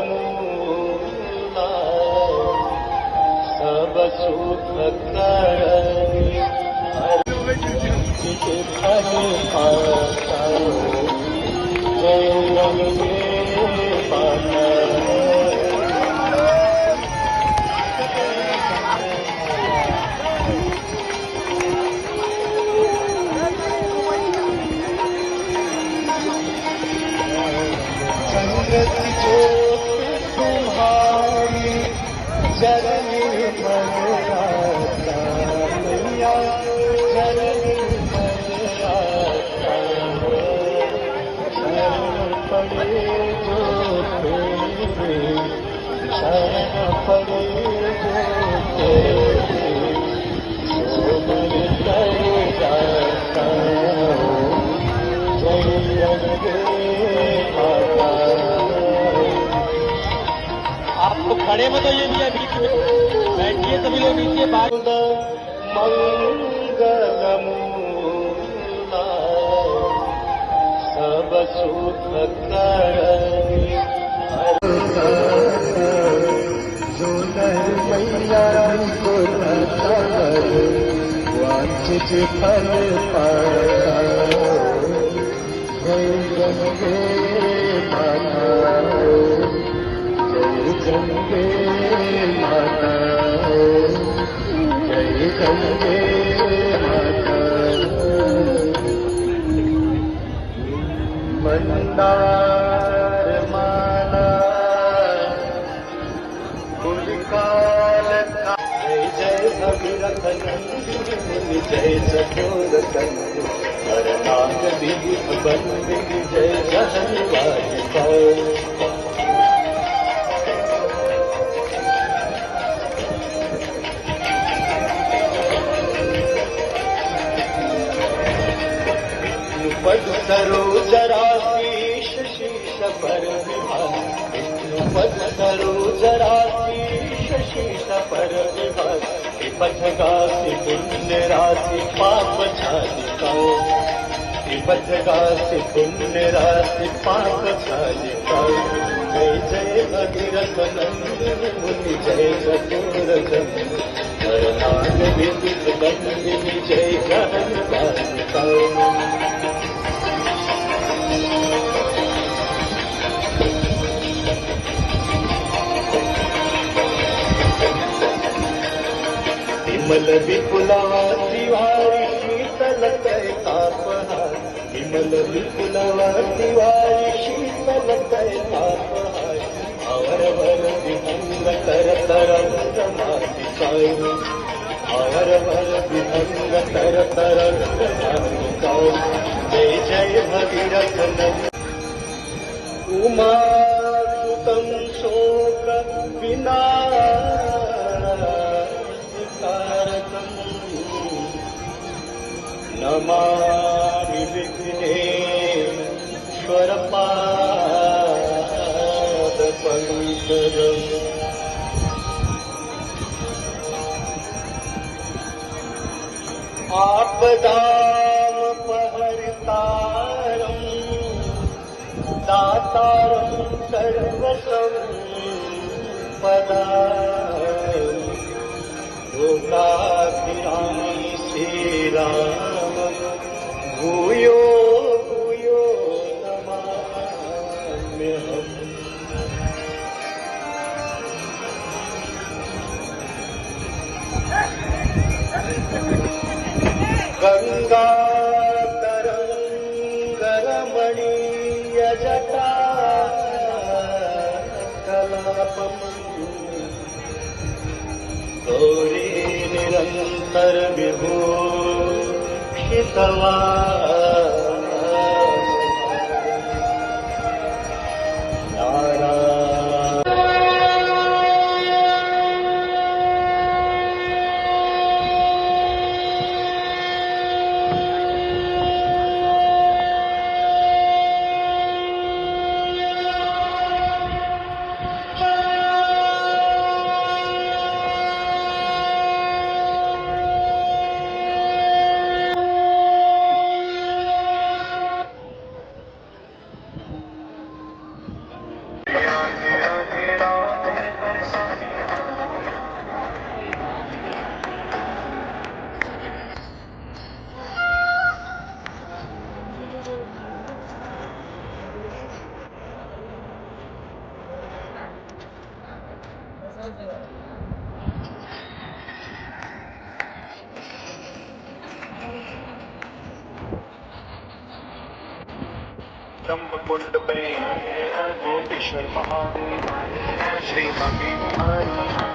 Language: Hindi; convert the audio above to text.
मंगलमूला सब सुख करनी फल पाता जय रंगे पाता संगत जो तुम्हारी जननी मन आता मैया जननी मन आता शरण पड़े जो तेरे शरण पड़े जो तेरे जो मन कर जाता जय रंगे आपको खड़े में तो ये भी है, बीच में बैठिए सभी लोग नीचे बात। मंगलमूला सब सुख करनी जो नर मैया को वांछित फल पाता जय गंगे माता जय गंगे माता जय गंगे माता मंदार माला फुलकाल का जय जय भगीरथ नंदिनी जय सचोर कंद हरनाग विधि बंदी जय जहनवाजिका पद सरोजराशीष शीश पर विभाग पद सरोजराशीष शीश पर विभाग पथगासी पुण्य राशि पाप छालिका पथगासी पुण्य राशि पाप छालिका जय जय भगीरथ नंदिनी मुनि जय चतुर हरनाग विधि बंदिनी जय जहनवाजिका विमल विपुला तिवारी शीतल तय तापहार विमल विपुला तिवारी शीतल तय तापहार और वर विहंग कर तरंग मातिकाय और वर विहंग कर तरंग मातिकाय जय जय भगीरथ नंद उमा सुतम शोक विना नमामि विघ्नेश्वर पाद पंकजम् आपदामपहर्तारम् दातारं सर्वसम्पदाम् लोकाभिरामी श्रीराम भूयो भूयो नमाम्यहम् गंगा तरंगरमणीय जटा कलापम् गौरी निरंतर विभूषितवा ब्रह्मकुंड पे कोटेश्वर महादेव श्री ममी